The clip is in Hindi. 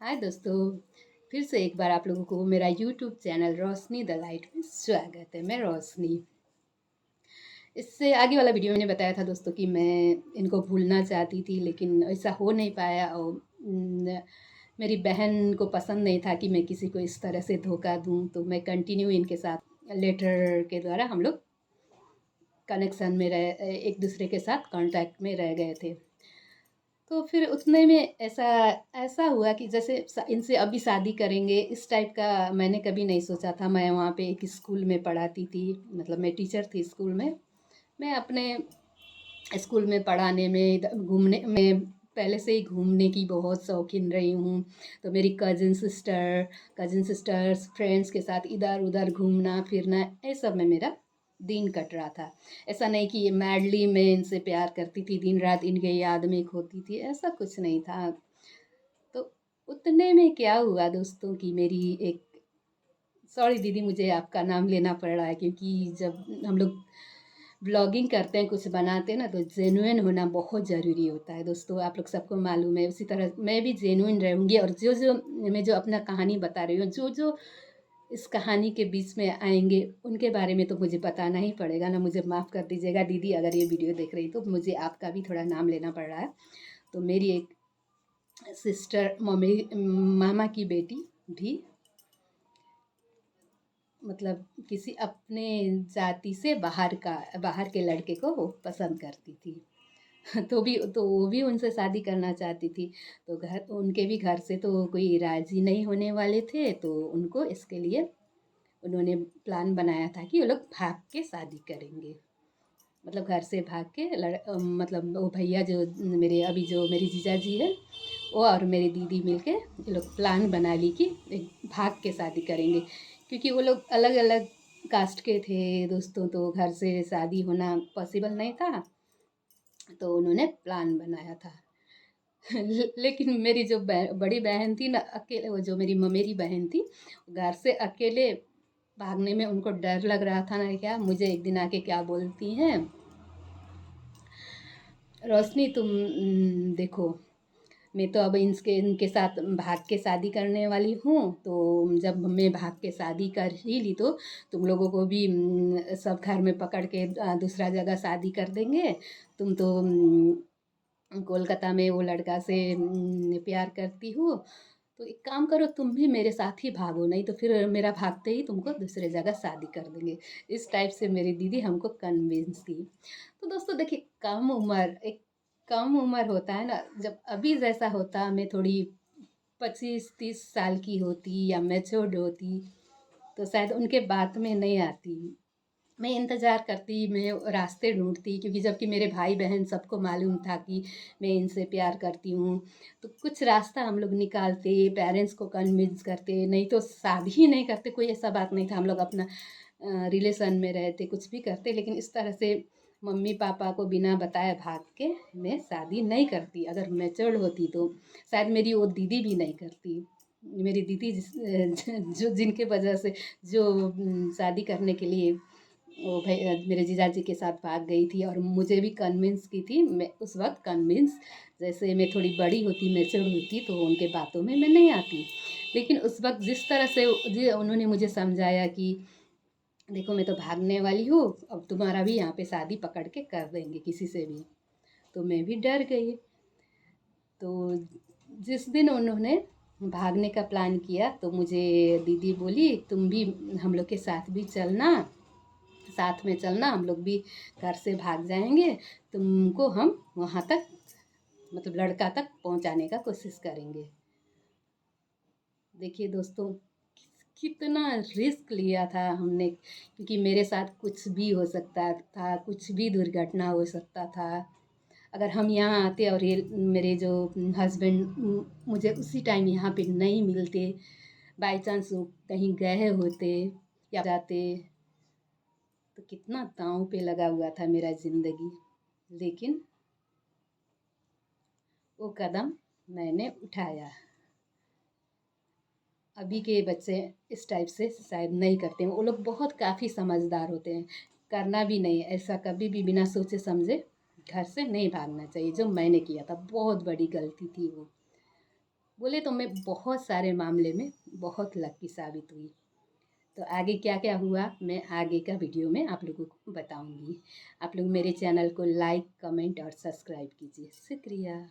हाय दोस्तों, फिर से एक बार आप लोगों को मेरा YouTube channel Roshni the light में स्वागत है। मैं रोशनी। इससे आगे वाला वीडियो मैंने बताया था दोस्तों कि मैं इनको भूलना चाहती थी, लेकिन ऐसा हो नहीं पाया। और मेरी बहन को पसंद नहीं था कि मैं किसी को इस तरह से धोखा दूं, तो मैं कंटिन्यू इनके साथ लेटर के द्वारा हम लोग कनेक्शन में रह एक दूसरे के साथ कांटेक्ट में रह गए थे। तो फिर उतने में ऐसा ऐसा हुआ कि जैसे इनसे अभी शादी करेंगे, इस टाइप का मैंने कभी नहीं सोचा था। मैं वहाँ पे एक स्कूल में पढ़ाती थी, मतलब मैं टीचर थी स्कूल में। मैं अपने स्कूल में पढ़ाने में, घूमने में पहले से ही घूमने की बहुत शौकीन रही हूँ। तो मेरी कज़िन सिस्टर्स फ्रेंड्स के साथ इधर उधर घूमना फिरना, ये सब में मेरा दिन कट रहा था। ऐसा नहीं कि ये मैडली मैं इनसे प्यार करती थी, दिन रात इनके याद में खोती थी, ऐसा कुछ नहीं था। तो उतने में क्या हुआ दोस्तों कि मेरी एक, सॉरी दीदी मुझे आपका नाम लेना पड़ रहा है, क्योंकि जब हम लोग ब्लॉगिंग करते हैं, कुछ बनाते हैं ना, तो जेन्युइन होना बहुत ज़रूरी होता है दोस्तों। आप लोग सबको मालूम है, उसी तरह मैं भी जेन्युइन रहूँगी। और जो मैं जो अपना कहानी बता रही हूँ, जो इस कहानी के बीच में आएंगे, उनके बारे में तो मुझे बताना ही पड़ेगा ना। मुझे माफ़ कर दीजिएगा दीदी, अगर ये वीडियो देख रही तो मुझे आपका भी थोड़ा नाम लेना पड़ रहा है। तो मेरी एक सिस्टर, मम्मी, मामा की बेटी भी, मतलब किसी अपने जाति से बाहर के लड़के को वो पसंद करती थी। तो वो भी उनसे शादी करना चाहती थी। तो उनके भी घर से तो कोई राज़ी नहीं होने वाले थे, तो उनको इसके लिए उन्होंने प्लान बनाया था कि वो लोग भाग के शादी करेंगे। मतलब घर से भाग के मतलब वो भैया जो जो मेरी जीजा जी है, वो और मेरी दीदी मिलके ये लोग प्लान बना ली कि भाग के शादी करेंगे। क्योंकि वो लोग अलग अलग कास्ट के थे दोस्तों, तो घर से शादी होना पॉसिबल नहीं था। तो उन्होंने प्लान बनाया था। लेकिन मेरी जो बड़ी बहन थी ना, अकेले, वो जो मेरी बहन थी, घर से अकेले भागने में उनको डर लग रहा था ना। क्या मुझे एक दिन आके क्या बोलती हैं, रोशनी तुम देखो, मैं तो अब इनके साथ भाग के शादी करने वाली हूँ। तो जब मैं भाग के शादी कर ही ली, तो तुम लोगों को भी सब घर में पकड़ के दूसरा जगह शादी कर देंगे। तुम तो कोलकाता में वो लड़का से प्यार करती हो, तो एक काम करो, तुम भी मेरे साथ ही भागो, नहीं तो फिर मेरा भागते ही तुमको दूसरे जगह शादी कर देंगे। इस टाइप से मेरी दीदी हमको कन्विंस की। तो दोस्तों देखिए, कम उम्र होता है ना, जब अभी जैसा होता, मैं थोड़ी 25-30 साल की होती या मैच्योर्ड होती, तो शायद उनके बात में नहीं आती। मैं इंतज़ार करती, मैं रास्ते ढूंढती, क्योंकि जबकि मेरे भाई बहन सबको मालूम था कि मैं इनसे प्यार करती हूँ। तो कुछ रास्ता हम लोग निकालते, पेरेंट्स को कन्विंस करते, नहीं तो शादी ही नहीं करते। कोई ऐसा बात नहीं था, हम लोग अपना रिलेशन में रहते, कुछ भी करते, लेकिन इस तरह से मम्मी पापा को बिना बताए भाग के मैं शादी नहीं करती। अगर मैच्योर्ड होती तो शायद मेरी वो दीदी भी नहीं करती। मेरी दीदी जो जिनके वजह से जो शादी करने के लिए वो भाई मेरे जीजाजी के साथ भाग गई थी, और मुझे भी कन्विंस की थी। मैं उस वक्त कन्विंस, जैसे मैं थोड़ी बड़ी होती, मैच्योर होती, तो उनके बातों में मैं नहीं आती। लेकिन उस वक्त जिस तरह से जी उन्होंने मुझे समझाया कि देखो मैं तो भागने वाली हूँ, अब तुम्हारा भी यहाँ पे शादी पकड़ के कर देंगे किसी से भी, तो मैं भी डर गई। तो जिस दिन उन्होंने भागने का प्लान किया, तो मुझे दीदी बोली तुम भी हम लोग के साथ भी चलना, साथ में चलना, हम लोग भी घर से भाग जाएंगे, तुमको हम वहाँ तक, मतलब लड़का तक पहुँचाने का कोशिश करेंगे। देखिए दोस्तों, कितना रिस्क लिया था हमने, क्योंकि मेरे साथ कुछ भी हो सकता था, कुछ भी दुर्घटना हो सकता था। अगर हम यहाँ आते और ये मेरे जो हस्बैंड मुझे उसी टाइम यहाँ पे नहीं मिलते, बाई चांस वो कहीं गए होते या जाते, तो कितना दांव पे लगा हुआ था मेरा ज़िंदगी। लेकिन वो कदम मैंने उठाया। अभी के बच्चे इस टाइप से शायद नहीं करते हैं, वो लोग बहुत काफ़ी समझदार होते हैं। करना भी नहीं, ऐसा कभी भी बिना सोचे समझे घर से नहीं भागना चाहिए, जो मैंने किया था, बहुत बड़ी गलती थी वो। बोले तो मैं बहुत सारे मामले में बहुत लकी साबित हुई। तो आगे क्या क्या हुआ मैं आगे का वीडियो में आप लोगों को बताऊंगी। आप लोग मेरे चैनल को लाइक कमेंट और सब्सक्राइब कीजिए। शुक्रिया।